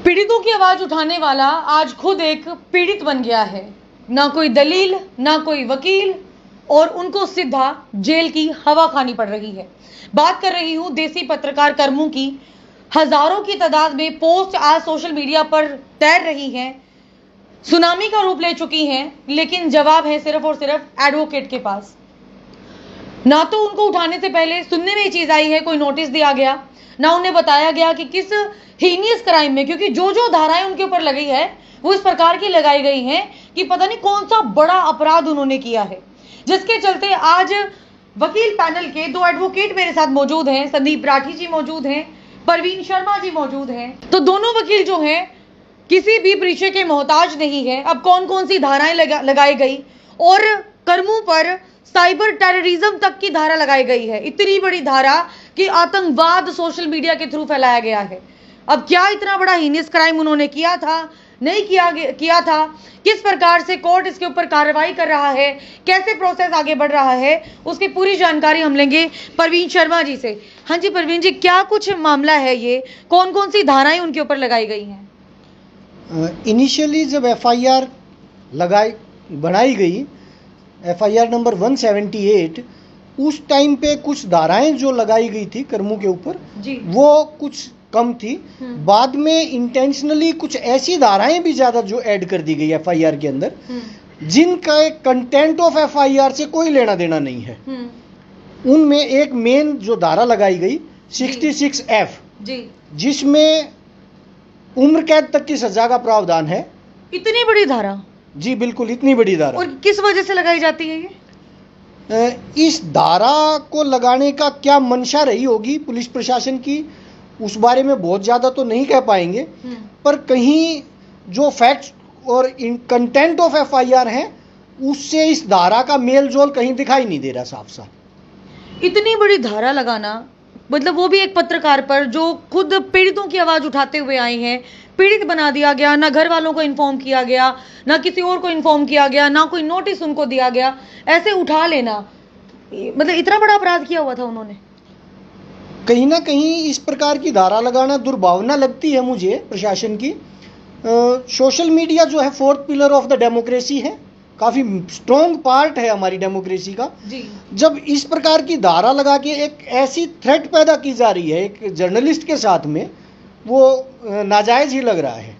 पीड़ितों की आवाज उठाने वाला आज खुद एक पीड़ित बन गया है। ना कोई दलील, ना कोई वकील, और उनको सीधा जेल की हवा खानी पड़ रही है। बात कर रही हूं देसी पत्रकार कर्मू की। हजारों की तादाद में पोस्ट आज सोशल मीडिया पर तैर रही हैं, सुनामी का रूप ले चुकी हैं, लेकिन जवाब है सिर्फ और सिर्फ एडवोकेट के पास। ना तो उनको उठाने से पहले सुनने में ये चीज आई है कोई नोटिस दिया गया, ना उन्हें बताया गया कि किस हीनियस क्राइम में, क्योंकि जो जो धाराएं उनके ऊपर लगी है वो इस प्रकार की लगाई गई हैं कि पता नहीं कौन सा बड़ा अपराध उन्होंने किया है, जिसके चलते आज वकील पैनल के दो एडवोकेट मेरे साथ मौजूद हैं। संदीप राठी जी मौजूद हैं, परवीन शर्मा जी मौजूद हैं। तो दोनों वकील जो हैं किसी भी परिचय के मोहताज नहीं है। अब कौन कौन सी धाराएं लगाई गई और कर्मू पर साइबर टेररिज्म तक की धारा लगाई गई है, इतनी बड़ी धारा कि आतंकवाद सोशल मीडिया के थ्रू फैलाया गया है। अब क्या इतना बड़ा हीनियस क्राइम उन्होंने किया था, नहीं किया था, किस प्रकार से कोर्ट इसके ऊपर कार्रवाई कर रहा है, कैसे प्रोसेस आगे बढ़ रहा है, उसकी पूरी जानकारी हम लेंगे परवीन शर्मा जी से। हाँ जी परवीन जी, क्या कुछ मामला है ये, कौन कौन सी धाराएं उनके ऊपर लगाई गई हैं? इनिशियली जब एफआईआर बनाई गई, एफआईआर नंबर 178, उस टाइम पे कुछ धाराएं जो लगाई गई थी कर्मू के ऊपर वो कुछ कम थी। बाद में इंटेंशनली कुछ ऐसी धाराएं भी ज्यादा जो ऐड कर दी गई एफआईआर के अंदर, जिनका कंटेंट ऑफ एफआईआर से कोई लेना देना नहीं है। उनमें एक मेन जो धारा लगाई गई 66F, जिसमें उम्र कैद तक की सजा का प्रावधान है। इतनी बड़ी धारा? जी बिल्कुल, इतनी बड़ी धारा। और किस वजह से लगाई जाती है ये? इस धारा को लगाने का क्या मंशा रही होगी पुलिस प्रशासन की, उस बारे में बहुत ज्यादा तो नहीं कह पाएंगे, पर कहीं जो फैक्ट्स और कंटेंट ऑफ एफआईआर है उससे इस धारा का मेल जोल कहीं दिखाई नहीं दे रहा साफ साफ। इतनी बड़ी धारा लगाना, मतलब वो भी एक पत्रकार पर जो खुद पीड़ितों की आवाज उठाते हुए आए हैं, पीड़ित बना दिया गया, ना घर वालों को इन्फॉर्म किया गया, ना किसी और को इन्फॉर्म किया गया, ना कोई नोटिस उनको दिया गया, ऐसे उठा लेना, मतलब इतना बड़ा अपराध किया हुआ था उन्होंने। कहीं ना कहीं इस प्रकार की धारा लगाना दुर्भावना लगती है मुझे प्रशासन की। सोशल मीडिया जो है fourth pillar of the democracy है, काफी स्ट्रॉन्ग पार्ट है हमारी डेमोक्रेसी का। जब इस प्रकार की धारा लगा के एक ऐसी थ्रेट पैदा की जा रही है एक जर्नलिस्ट के साथ में, वो नाजायज ही लग रहा है।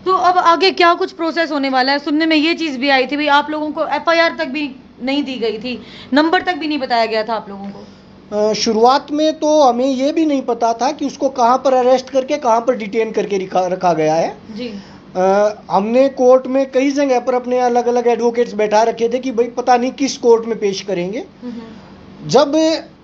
तो अब आगे क्या कुछ प्रोसेस होने वाला है? सुनने में ये चीज भी आई थी भाई आप लोगों को एफआईआर तक भी नहीं दी गई थी, नंबर तक भी नहीं बताया गया था आप लोगों को। शुरुआत में तो हमें ये भी नहीं पता था कि उसको कहां पर अरेस्ट करके कहां पर डिटेन करके रखा गया है। जी। हमने कोर्ट में कई जगह पर अपने अलग अलग एडवोकेट्स बैठा रखे थे कि भाई पता नहीं किस कोर्ट में पेश करेंगे। जब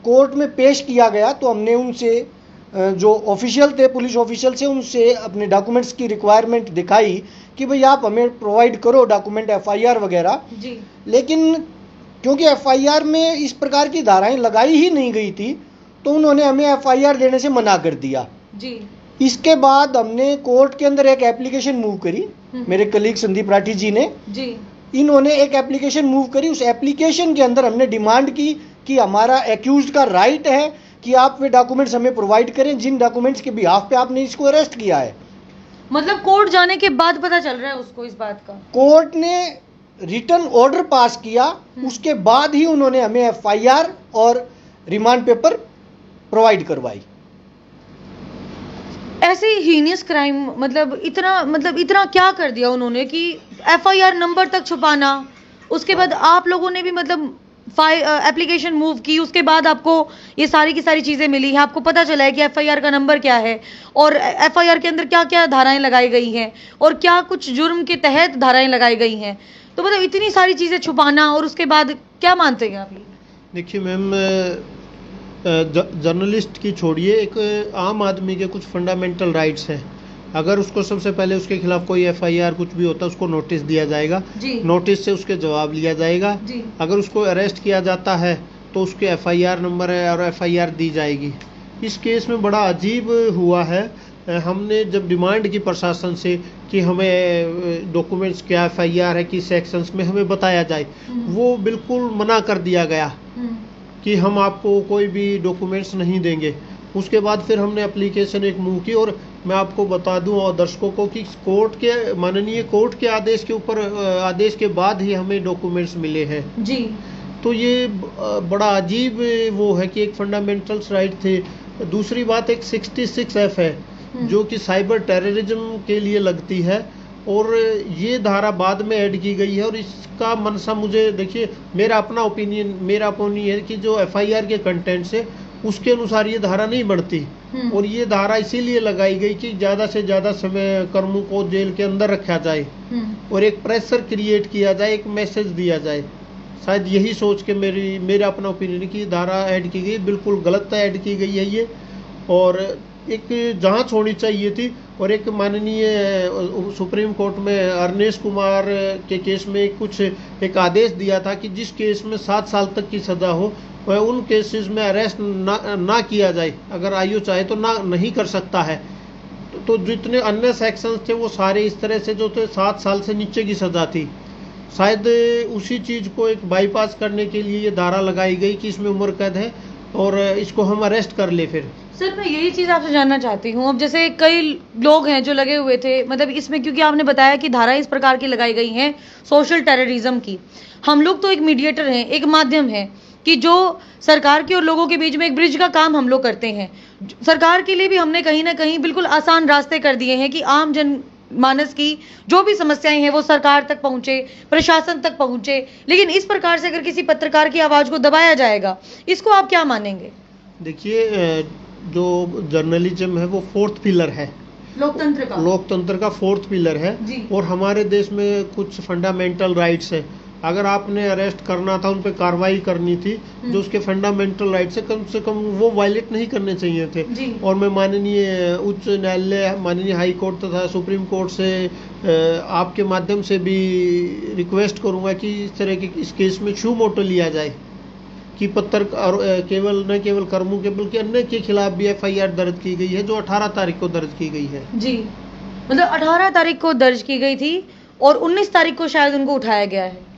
कोर्ट में पेश किया गया तो हमने उनसे जो ऑफिशियल थे, पुलिस ऑफिशियल से, उनसे अपने डॉक्यूमेंट्स की रिक्वायरमेंट दिखाई कि भाई आप हमें प्रोवाइड करो डॉक्यूमेंट, एफआईआर वगैरह। लेकिन क्योंकि एफआईआर में इस प्रकार की धाराएं लगाई ही नहीं गई थी तो उन्होंने हमें एफआईआर देने से मना कर दिया। जी। इसके बाद हमने कोर्ट के अंदर एक एप्लीकेशन मूव करी, मेरे कलीग संदीप राठी जी ने। जी। इन्होंने एक एप्लीकेशन मूव करी। उस एप्लीकेशन के अंदर हमने डिमांड की कि हमारा एक्यूज्ड का राइट है कि आप वे डॉक्यूमेंट्स हमें प्रोवाइड करें जिन डॉक्यूमेंट्स के बिहाफ पे आपने इसको अरेस्ट किया है। मतलब कोर्ट जाने के बाद पता चल रहा है उसको इस बात का? कोर्ट ने रिटर्न ऑर्डर पास किया, उसके बाद ही उन्होंने हमें एफआईआर और रिमांड पेपर प्रोवाइड करवाई। ऐसे हीनियस क्राइम, मतलब इतना क्या कर दिया उन्होंने कि एफआईआर नंबर तक छुपाना, उसके बाद आप लोगों ने भी मतलब एप्लीकेशन मूव की, उसके बाद आपको ये सारी की सारी चीजें मिली है, आपको पता चला है कि एफआईआर का नंबर क्या है और एफआईआर के अंदर क्या क्या धाराएं लगाई गई हैं और क्या कुछ जुर्म के तहत धाराएं लगाई गई हैं। तो मतलब इतनी सारी चीजें छुपाना और उसके बाद क्या मानते हैं आप? देखिए मैम, जर्नलिस्ट की छोड़िए, एक आम आदमी के कुछ फंडामेंटल राइट्स हैं। अगर उसको सबसे पहले उसके खिलाफ कोई एफआईआर कुछ भी होता है उसको नोटिस दिया जाएगा, नोटिस से उसके जवाब लिया जाएगा। अगर उसको अरेस्ट किया जाता है तो उसके एफआईआर नंबर है और एफआईआर दी जाएगी। इस केस में बड़ा अजीब हुआ है। हमने जब डिमांड की प्रशासन से कि हमें डॉक्यूमेंट्स क्या एफआईआर है किस सेक्शंस में हमें बताया जाए, वो बिल्कुल मना कर दिया गया कि हम आपको कोई भी डॉक्यूमेंट्स नहीं देंगे। उसके बाद फिर हमने एप्लीकेशन एक मूव की, और मैं आपको बता दूं और दर्शकों को कि माननीय कोर्ट के आदेश के ऊपर आदेश के बाद ही हमें डॉक्यूमेंट्स मिले हैं जी। तो ये बड़ा अजीब वो है कि एक फंडामेंटल्स राइट थे। दूसरी बात एक 66F है जो कि साइबर टेररिज्म के लिए लगती है, और ये धारा बाद में ऐड की गई है। और इसका मनसा, मुझे देखिए, मेरा अपना ओपिनियन है कि जो FIR के कंटेंट से उसके अनुसार ये धारा नहीं बढ़ती, और ये धारा इसीलिए लगाई गई कि ज़्यादा से ज़्यादा समय कर्मों को जेल के अंदर रखा जाए और एक प्रेशर क्रिएट किया जाए, एक मैसेज दिया जाए। शायद यही सोच के मेरा अपना ओपिनियन की धारा ऐड की गई, बिल्कुल गलत ऐड की गई है ये, और एक जांच होनी चाहिए थी। और एक माननीय सुप्रीम कोर्ट में अरनेश कुमार के केस में एक आदेश दिया था कि जिस केस में 7 साल तक की सज़ा हो वह उन केसेस में अरेस्ट ना किया जाए, अगर आयु चाहे तो नहीं कर सकता है। तो जितने अन्य सेक्शंस थे वो सारे इस तरह से जो थे 7 साल से नीचे की सज़ा थी। शायद उसी चीज़ को एक बाईपास करने के लिए ये धारा लगाई गई कि इसमें उम्र कैद है और इसको हम अरेस्ट कर ले। फिर सर मैं यही चीज़ आपसे जानना चाहती हूँ, अब जैसे कई लोग हैं जो लगे हुए थे, मतलब इसमें क्योंकि आपने बताया कि धारा इस प्रकार की लगाई गई हैं सोशल टेररिज्म की। हम लोग तो एक मीडिएटर हैं, एक माध्यम है कि जो सरकार के और लोगों के बीच में एक ब्रिज का काम हम लोग करते हैं। सरकार के लिए भी हमने कहीं ना कहीं बिल्कुल आसान रास्ते कर दिए हैं कि आम जन मानस की जो भी समस्याएं हैं वो सरकार तक पहुंचे, प्रशासन तक पहुंचे। लेकिन इस प्रकार से अगर किसी पत्रकार की आवाज को दबाया जाएगा, इसको आप क्या मानेंगे? देखिए, जो जर्नलिज्म है वो 4th पिलर है, लोकतंत्र का 4th पिलर है। और हमारे देश में कुछ फंडामेंटल राइट्स हैं। अगर आपने अरेस्ट करना था, उन पे कार्रवाई करनी थी, जो उसके फंडामेंटल राइट से कम वो वायलेट नहीं करने चाहिए थे। और मैं माननीय उच्च न्यायालय, माननीय हाई कोर्ट तथा सुप्रीम कोर्ट से आपके माध्यम से भी रिक्वेस्ट करूंगा कि इस तरह के इस केस में शू मोटो लिया जाए कि पत्रकार न केवल कर्मों के बल्कि अन्य के खिलाफ भी FIR दर्ज की गई है, जो 18 तारीख को दर्ज की गई है। जी, मतलब 18 तारीख को दर्ज की गई थी और 19 तारीख को शायद उनको उठाया गया है।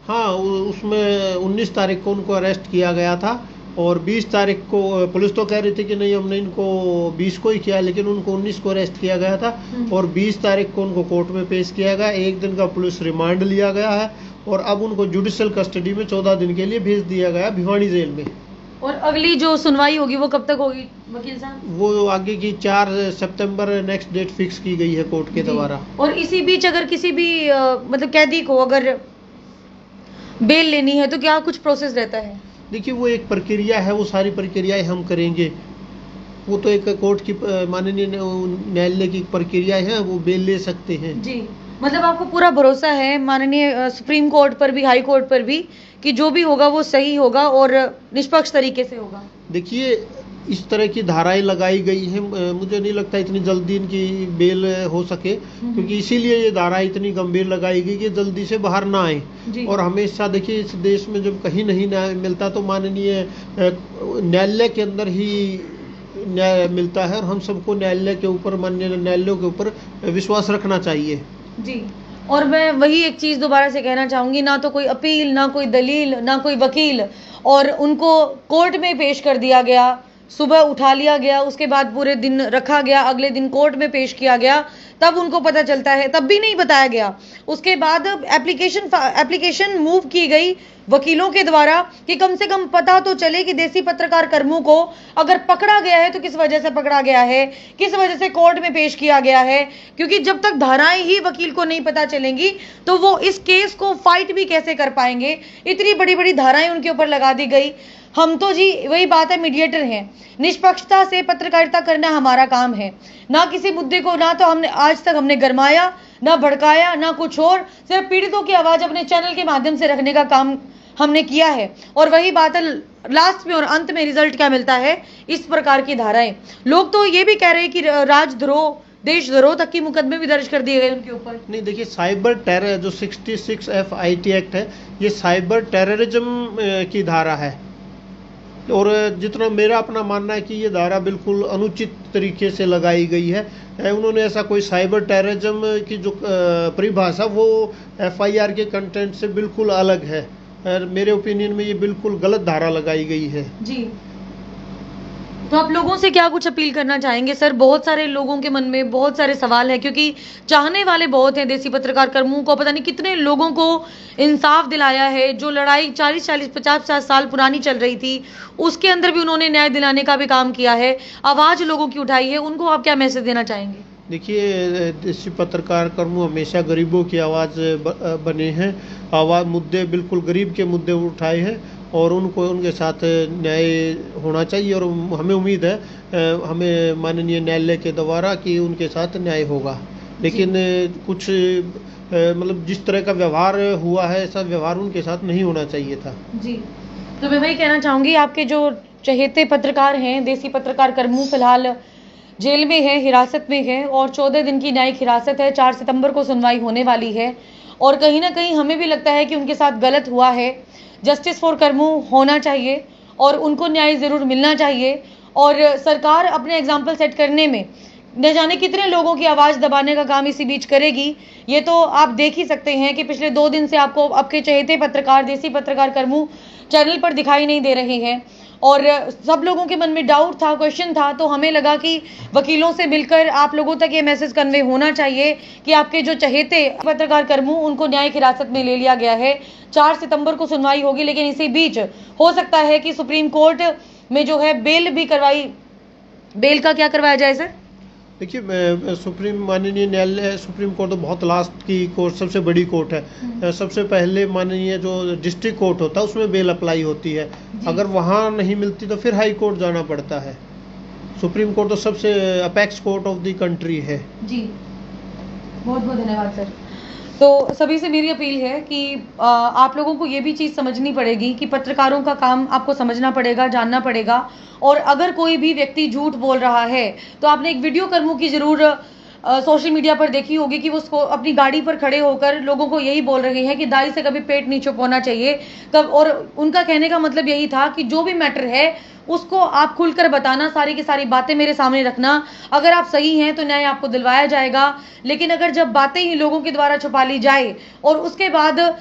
हाँ, उसमें 19 तारीख को उनको अरेस्ट किया गया था, और 20 तारीख को पुलिस तो कह रही थी कि नहीं हमने इनको 20 को ही किया, लेकिन उनको 19 को अरेस्ट किया गया था। और 20 तारीख को उनको कोर्ट में पेश किया गया, 1 दिन का पुलिस रिमांड लिया गया है, और अब उनको जुडिशियल कस्टडी में 14 दिन के लिए भेज दिया गया भिवानी जेल में। और अगली जो सुनवाई होगी वो कब तक होगी वकील साहब? वो आगे की 4 सितंबर नेक्स्ट डेट फिक्स की गई है कोर्ट के द्वारा। और इसी बीच अगर किसी भी मतलब कैदी को अगर बेल लेनी है तो क्या कुछ प्रोसेस रहता है? देखिए, वो एक प्रक्रिया है, वो सारी प्रक्रियाएं हम करेंगे। वो तो एक कोर्ट की माननीय न्यायालय की प्रक्रिया है, वो बेल ले सकते हैं। जी, मतलब आपको पूरा भरोसा है माननीय सुप्रीम कोर्ट पर भी, हाई कोर्ट पर भी, कि जो भी होगा वो सही होगा और निष्पक्ष तरीके से होगा? देखिए, इस तरह की धाराएं लगाई गई हैं, मुझे नहीं लगता इतनी जल्दी इनकी बेल हो सके, क्योंकि इसीलिए ये धारा इतनी गंभीर लगाई गई कि जल्दी से बाहर ना आए। और हमेशा देखिए, इस देश में जब कहीं नहीं न्याय मिलता तो माननीय न्यायालय के अंदर ही न्याय मिलता है, और हम सबको न्यायालय के ऊपर, माननीय न्यायालयों के ऊपर विश्वास रखना चाहिए। जी, और मैं वही एक चीज़ दोबारा से कहना चाहूँगी, ना तो कोई अपील, ना कोई दलील, ना कोई वकील, और उनको कोर्ट में पेश कर दिया गया, सुबह उठा लिया गया, उसके बाद पूरे दिन रखा गया, अगले दिन कोर्ट में पेश किया गया, तब उनको पता चलता है, तब भी नहीं बताया गया। उसके बाद एप्लीकेशन मूव की गई वकीलों के द्वारा कि कम से कम पता तो चले कि देसी पत्रकार कर्मों को अगर पकड़ा गया है तो किस वजह से पकड़ा गया है, किस वजह से कोर्ट में पेश किया गया है। क्योंकि जब तक धाराएं ही वकील को नहीं पता चलेंगी तो वो इस केस को फाइट भी कैसे कर पाएंगे। इतनी बड़ी बड़ी धाराएं उनके ऊपर लगा दी गई। हम तो जी वही बात है, मीडिएटर हैं, निष्पक्षता से पत्रकारिता करना हमारा काम है। ना किसी मुद्दे को, ना तो हमने आज तक हमने गरमाया, ना भड़काया, ना कुछ और, सिर्फ पीड़ितों की आवाज अपने चैनल के माध्यम से रखने का काम हमने किया है। और वही बात है, लास्ट में और अंत में रिजल्ट क्या मिलता है, इस प्रकार की धाराएं। लोग तो ये भी कह रहे हैं कि राजद्रोह, देशद्रोह तक की मुकदमे भी दर्ज कर दिए गए उनके ऊपर। नहीं, देखिए, साइबर टेरर जो 66F IT एक्ट है, ये साइबर टेररिज्म की धारा है, और जितना मेरा अपना मानना है कि ये धारा बिल्कुल अनुचित तरीके से लगाई गई है। उन्होंने ऐसा कोई साइबर टेररिज्म की जो परिभाषा वो FIR के कंटेंट से बिल्कुल अलग है, और मेरे ओपिनियन में ये बिल्कुल गलत धारा लगाई गई है। जी, तो आप लोगों से क्या कुछ अपील करना चाहेंगे सर? बहुत सारे लोगों के मन में बहुत सारे सवाल है, क्योंकि चाहने वाले बहुत हैं देसी पत्रकार कर्मों को। पता नहीं कितने लोगों को इंसाफ दिलाया है। जो लड़ाई 40-40 50-50 साल पुरानी चल रही थी, उसके अंदर भी उन्होंने न्याय दिलाने का भी काम किया है, आवाज लोगों की उठाई है। उनको आप क्या मैसेज देना चाहेंगे? देखिए, देसी पत्रकार कर्म हमेशा गरीबों की आवाज़ बने हैं। आवाज़ मुद्दे बिल्कुल गरीब के मुद्दे उठाए हैं और उनको उनके साथ न्याय होना चाहिए। और हमें उम्मीद है हमें माननीय न्यायालय के द्वारा कि उनके साथ न्याय होगा। लेकिन कुछ मतलब जिस तरह का व्यवहार हुआ है, ऐसा व्यवहार उनके साथ नहीं होना चाहिए था। जी, तो मैं वही कहना चाहूँगी, आपके जो चहेते पत्रकार हैं, देसी पत्रकार कर्मू, फिलहाल जेल में है, हिरासत में है और 14 दिन की न्यायिक हिरासत है। 4 सितंबर को सुनवाई होने वाली है और कहीं ना कहीं हमें भी लगता है कि उनके साथ गलत हुआ है। जस्टिस फॉर कर्मू होना चाहिए और उनको न्याय ज़रूर मिलना चाहिए। और सरकार अपने एग्जाम्पल सेट करने में न जाने कितने लोगों की आवाज़ दबाने का काम इसी बीच करेगी। ये तो आप देख ही सकते हैं कि पिछले 2 दिन से आपको आपके चहेते पत्रकार, देसी पत्रकार कर्मू चैनल पर दिखाई नहीं दे रहे हैं और सब लोगों के मन में डाउट था, क्वेश्चन था। तो हमें लगा कि वकीलों से मिलकर आप लोगों तक ये मैसेज कन्वे होना चाहिए कि आपके जो चहेते पत्रकार कर्मू, उनको न्यायिक हिरासत में ले लिया गया है। 4 सितंबर को सुनवाई होगी, लेकिन इसी बीच हो सकता है कि सुप्रीम कोर्ट में जो है बेल भी करवाई। बेल का क्या करवाया जाए सर? देखिए, माननीय न्यायालय, सुप्रीम कोर्ट तो बहुत लास्ट की कोर्ट, सबसे बड़ी कोर्ट है। सबसे पहले माननीय जो डिस्ट्रिक्ट कोर्ट होता है उसमें बेल अप्लाई होती है। अगर वहाँ नहीं मिलती तो फिर हाई कोर्ट जाना पड़ता है। सुप्रीम कोर्ट तो सबसे apex court of the country है। जी, बहुत बहुत धन्यवाद सर। तो सभी से मेरी अपील है कि आप लोगों को ये भी चीज़ समझनी पड़ेगी कि पत्रकारों का काम आपको समझना पड़ेगा, जानना पड़ेगा। और अगर कोई भी व्यक्ति झूठ बोल रहा है तो आपने एक वीडियो कर्मों की ज़रूर सोशल मीडिया पर देखी होगी कि वो उसको अपनी गाड़ी पर खड़े होकर लोगों को यही बोल रहे हैं कि दाढ़ी से कभी पेट नहीं छुपाना चाहिए कब। और उनका कहने का मतलब यही था कि जो भी मैटर है उसको आप खुलकर बताना, सारी की सारी बातें मेरे सामने रखना। अगर आप सही हैं तो न्याय आपको दिलवाया जाएगा। लेकिन अगर जब बातें ही लोगों के द्वारा छुपा ली जाए और उसके बाद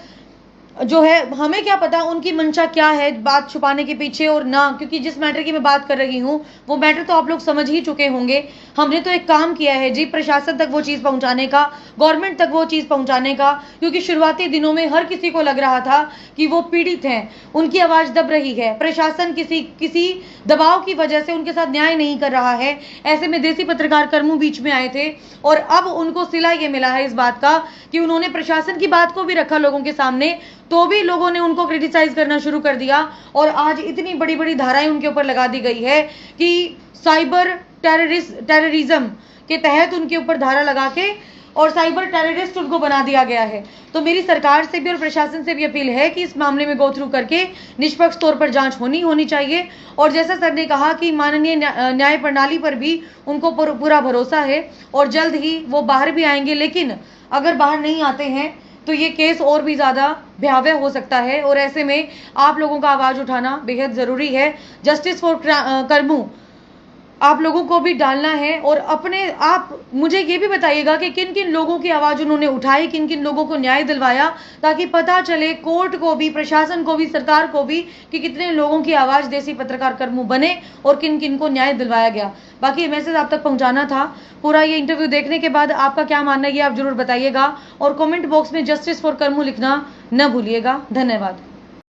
जो है हमें क्या पता उनकी मंशा क्या है बात छुपाने के पीछे और ना, क्योंकि जिस मैटर की मैं बात कर रही हूँ वो मैटर तो आप लोग समझ ही चुके होंगे। हमने तो एक काम किया है जी, प्रशासन तक वो चीज़ पहुँचाने का, गवर्नमेंट तक वो चीज़ पहुँचाने का, क्योंकि शुरुआती दिनों में हर किसी को लग रहा था कि वो पीड़ित हैं, उनकी आवाज़ दब रही है, प्रशासन किसी दबाव की वजह से उनके साथ न्याय नहीं कर रहा है। ऐसे में देसी पत्रकार कर्मू बीच में आए थे और अब उनको सिला ये मिला है इस बात का कि उन्होंने प्रशासन की बात को भी रखा लोगों के सामने, तो भी लोगों ने उनको क्रिटिसाइज करना शुरू कर दिया। और आज इतनी बड़ी बड़ी धाराएं उनके ऊपर लगा दी गई है कि साइबर टेररिज्म के तहत उनके ऊपर धारा लगा के और साइबर टेररिस्ट उनको बना दिया गया है। तो मेरी सरकार से भी और प्रशासन से भी अपील है कि इस मामले में गो थ्रू करके निष्पक्ष तौर पर जांच होनी चाहिए। और जैसा सर ने कहा कि माननीय न्याय प्रणाली पर भी उनको पूरा भरोसा है और जल्द ही वो बाहर भी आएंगे। लेकिन अगर बाहर नहीं आते हैं तो ये केस और भी ज़्यादा भयावह हो सकता है और ऐसे में आप लोगों का आवाज़ उठाना बेहद ज़रूरी है। जस्टिस फॉर कर्मू आप लोगों को भी डालना है और अपने आप मुझे ये भी बताइएगा कि किन किन लोगों की आवाज़ उन्होंने उठाई, किन किन लोगों को न्याय दिलवाया, ताकि पता चले कोर्ट को भी, प्रशासन को भी, सरकार को भी कि कितने लोगों की आवाज़ देसी पत्रकार कर्मू बने और किन किन को न्याय दिलवाया गया। बाकी ये मैसेज आप तक पहुंचाना था। पूरा ये इंटरव्यू देखने के बाद आपका क्या मानना है ये आप जरूर बताइएगा और कमेंट बॉक्स में जस्टिस फॉर कर्मू लिखना न भूलिएगा। धन्यवाद।